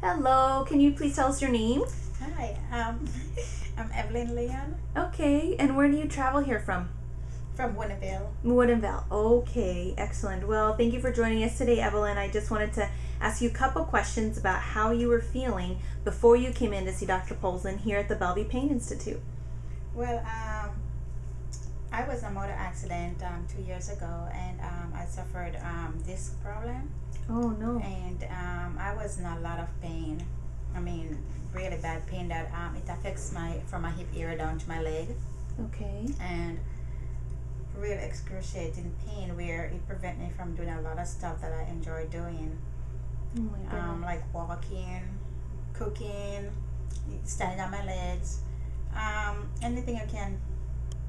Hello, can you please tell us your name? Hi, I'm Evelyn Leon Okay, and where do you travel here from? from Winneville. Woodinville. Okay, excellent. Well, thank you for joining us today, Evelyn. I just wanted to ask you a couple questions about how you were feeling before you came in to see Dr. Polzin here at the Bellevue Pain Institute. Well, I was in a motor accident 2 years ago, and I suffered disc problem, Oh, no. and I was in a lot of pain. I mean, really bad pain that it affects from my hip area down to my leg, Okay. and real excruciating pain where it prevent me from doing a lot of stuff that I enjoy doing. Oh, my goodness. Like walking, cooking, standing on my legs, anything you can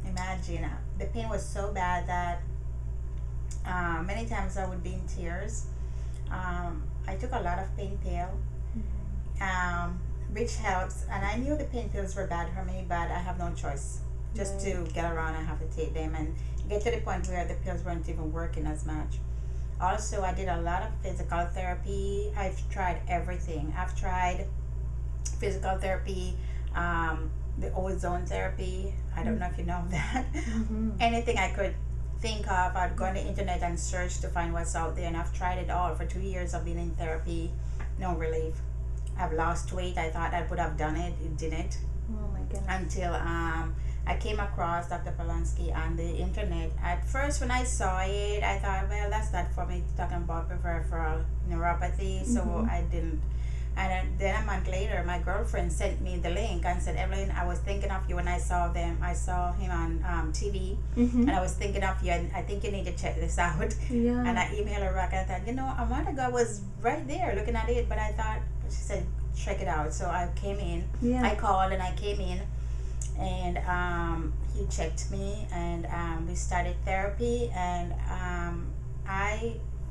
imagine. The pain was so bad that many times I would be in tears. I took a lot of pain pill, which helps, and I knew the pain pills were bad for me, but I have no choice. Just to get around, I have to take them and get to the point where the pills weren't even working as much. Also, I did a lot of physical therapy. I've tried everything. I've tried physical therapy, the ozone therapy. I don't know if you know that. Anything I could think of, I'd go on the internet and search to find what's out there, and I've tried it all. For 2 years I've been in therapy, no relief. I've lost weight. I thought I would have done it. It didn't. Oh, my goodness. Until I came across Dr. Polanski on the internet. At first, when I saw it, I thought, well, that's not for me, talking about peripheral neuropathy, so I didn't. And then a month later, my girlfriend sent me the link and said, Evelyn, I was thinking of you when I saw them. I saw him on TV, and I was thinking of you, and I think you need to check this out. Yeah. And I emailed her back, and I thought, a month ago I was right there looking at it, but I thought, she said, check it out. So I came in, Yeah. I called and I came in, and he checked me, and we started therapy, and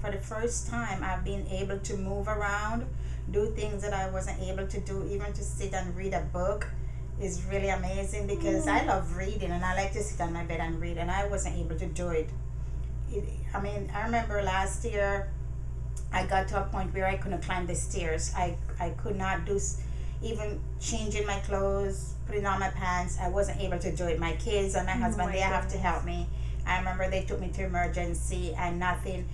for the first time, I've been able to move around, do things that I wasn't able to do. Even to sit and read a book is really amazing, because I love reading, and I like to sit on my bed and read, and I wasn't able to do it. I remember last year I got to a point where I couldn't climb the stairs. I could not do even changing my clothes, putting on my pants. I wasn't able to do it. My kids and my husband, they have to help me. I remember they took me to emergency and nothing.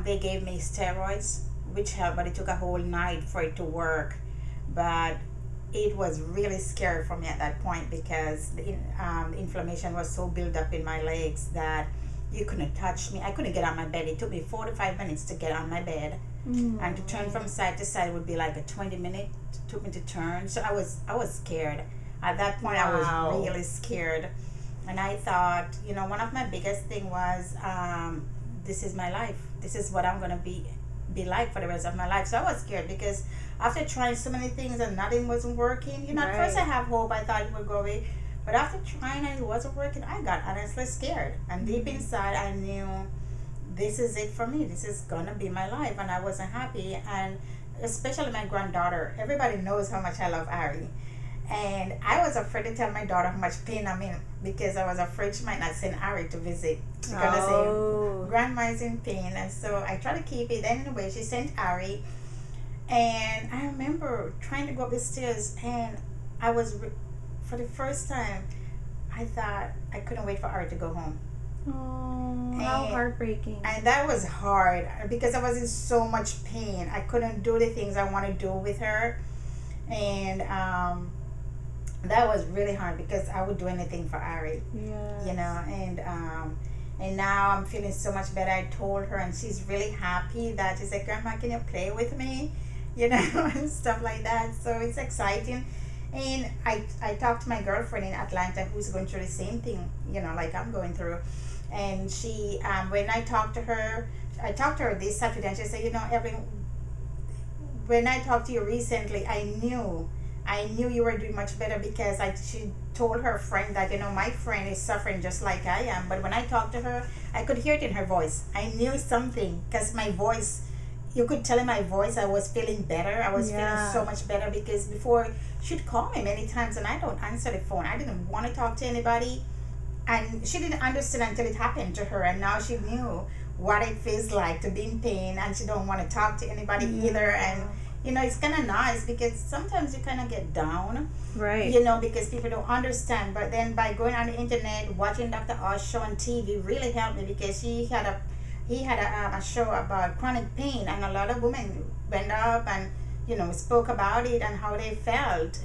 They gave me steroids, which helped, but it took a whole night for it to work. But it was really scary for me at that point, because the inflammation was so built up in my legs that you couldn't touch me. I couldn't get on my bed. It took me 4 to 5 minutes to get on my bed. And to turn from side to side would be like a 20-minute. Took me to turn. So I was scared. At that point, I was really scared. And I thought, one of my biggest thing was, this is my life. This is what I'm going to be like for the rest of my life. So I was scared, because after trying so many things and nothing wasn't working, at first I have hope. I thought it would go away. But after trying and it wasn't working, I got honestly scared. And deep inside, I knew this is it for me. This is going to be my life. And I wasn't happy. And especially my granddaughter. Everybody knows how much I love Ari. And I was afraid to tell my daughter how much pain I'm in, because I was afraid she might not send Ari to visit. She's going to say, Grandma is in pain. And so I try to keep it. Anyway, she sent Ari. And I remember trying to go up the stairs, and I was... for the first time, I thought I couldn't wait for Ari to go home. Oh, how heartbreaking. And that was hard, because I was in so much pain. I couldn't do the things I want to do with her. And that was really hard, because I would do anything for Ari. Yeah. And now I'm feeling so much better. I told her, and she's really happy that she's like, Grandma, can you play with me? And stuff like that. So it's exciting. And I talked to my girlfriend in Atlanta, who's going through the same thing, like I'm going through. And she, when I talked to her this Saturday, and she said, Evelyn, when I talked to you recently, I knew you were doing much better, because she told her friend that, my friend is suffering just like I am. But when I talked to her, I could hear it in her voice. I knew something, because my voice, you could tell in my voice I was feeling better. I was feeling so much better, because before she'd call me many times and I don't answer the phone. I didn't want to talk to anybody. And she didn't understand until it happened to her. And now she knew what it feels like to be in pain, and she don't want to talk to anybody either. And it's kind of nice because sometimes you kind of get down, right? Because people don't understand. But then by going on the internet, watching Dr. Oz show on TV really helped me, because he had a show about chronic pain, and a lot of women went up and spoke about it and how they felt,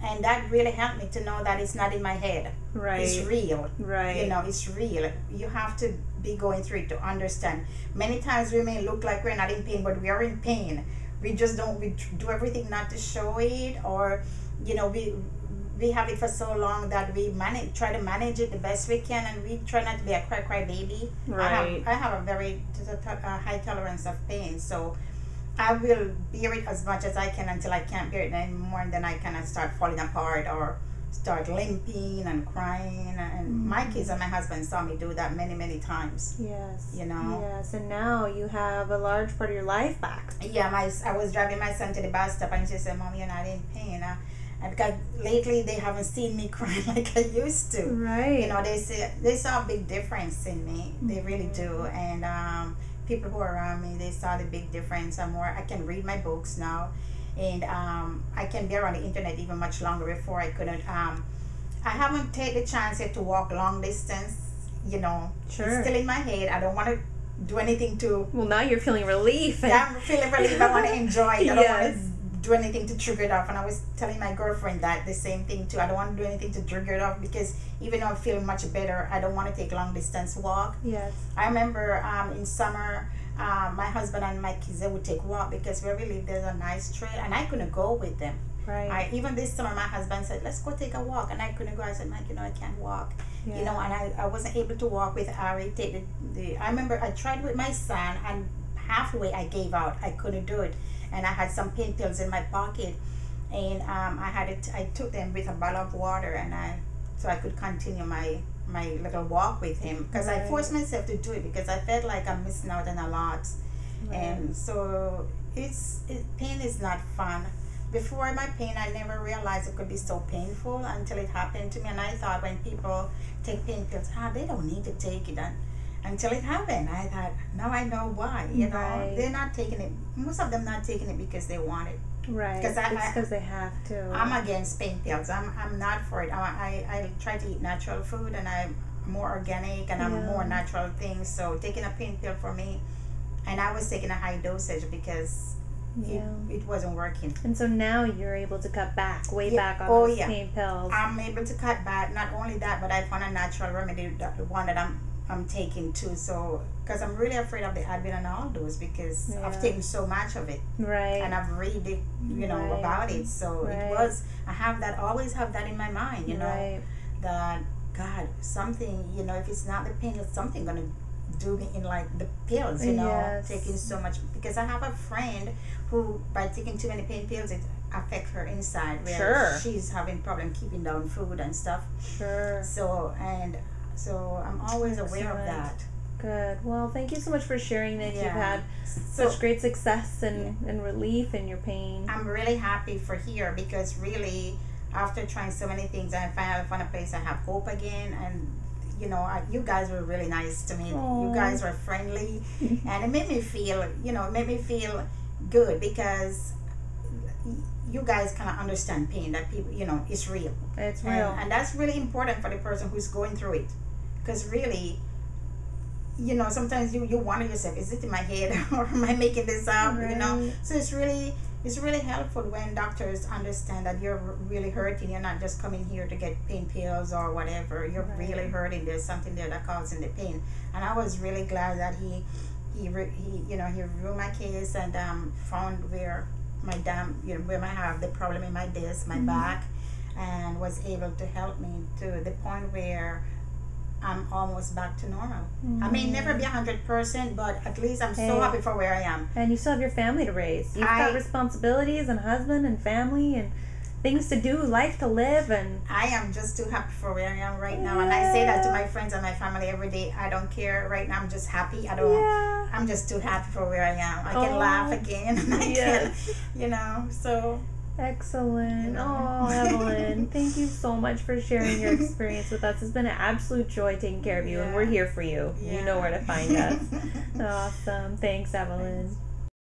and that really helped me to know that it's not in my head. Right. It's real. Right. It's real. You have to be going through it to understand. Many times we may look like we're not in pain, but we are in pain. We just don't. We do everything not to show it, or we have it for so long that we try to manage it the best we can, and we try not to be a cry baby. Right. I have a very high tolerance of pain, so I will bear it as much as I can until I can't bear it anymore, and then I kind of start falling apart or start limping and crying. And my kids and my husband saw me do that many times. Yes. Yes, and now you have a large part of your life back. Yeah, I was driving my son to the bus stop, and she said, "Mom, you're not in pain." And because lately they haven't seen me crying like I used to. Right. They saw a big difference in me. They really do. And people who are around me, they saw the big difference. I can read my books now, and I can be on the internet even much longer. Before I couldn't. I haven't taken the chance yet to walk long distance. Sure. It's still in my head. I don't want to do anything to. Well, now you're feeling relief. Yeah, I'm feeling relief. I want to enjoy it. I don't Yes. want to do anything to trigger it off. And I was telling my girlfriend that the same thing too. I don't want to do anything to trigger it off, because even though I'm feeling much better, I don't want to take long distance walk. Yes. I remember in summer, my husband and my kids, they would take walk, because where we live there's a nice trail, and I couldn't go with them. Right. Even this summer, my husband said, "Let's go take a walk," and I couldn't go. I said, "Mike, I can't walk." Yeah. And I wasn't able to walk with Ari. I remember I tried with my son, and halfway I gave out. I couldn't do it, and I had some pain pills in my pocket, and I took them with a bottle of water, and so I could continue my little walk with him, because I forced myself to do it, because I felt like I'm missing out on a lot. Right. And so pain is not fun. Before my pain, I never realized it could be so painful until it happened to me. And I thought when people take pain pills, they don't need to take it. Until it happened, I thought, now I know why. Right. They're not taking it. Most of them not taking it because they want it. Right. Because because they have to. I'm against pain pills. I'm not for it. I try to eat natural food, and I'm more organic, and I'm more natural things. So taking a pain pill for me, and I was taking a high dosage because it wasn't working. And so now you're able to cut back, back on those pain pills. I'm able to cut back. Not only that, but I found a natural remedy, the one that I'm taking too. So, because I'm really afraid of the Advil and all those, because I've taken so much of it. Right. And I've read it, about it. So always have that in my mind, that God, something, if it's not the pain, it's something gonna do me in like the pills, taking so much, because I have a friend who, by taking too many pain pills, it affects her inside, where she's having problem keeping down food and stuff. Sure. So I'm always aware of that. Good. Well, thank you so much for sharing that. You've had such great success and relief in your pain. I'm really happy for here, because really, after trying so many things, I finally found a place I have hope again. And you guys were really nice to me. Aww. You guys were friendly, and it made me feel good, because you guys kind of understand pain, that people, it's real. It's real. And that's really important for the person who's going through it, because really, sometimes you wonder yourself, is it in my head or am I making this up? Right. So it's really helpful when doctors understand that you're really hurting. You're not just coming here to get pain pills or whatever. You're really hurting. There's something there that causing the pain. And I was really glad that he reviewed my case and found where where I have the problem in my disc, my back, and was able to help me to the point where I'm almost back to normal. I may never be 100%, but at least I'm so happy for where I am. And you still have your family to raise. You've got responsibilities and husband and family and things to do, life to live, and I am just too happy for where I am right now. And I say that to my friends and my family every day. I don't care right now. I'm just happy. I'm just too happy for where I am. I can laugh again, and I can, so. Excellent. You know? Oh, Evelyn, thank you so much for sharing your experience with us. It's been an absolute joy taking care of you, and we're here for you. You know where to find us. Awesome. Thanks, Evelyn.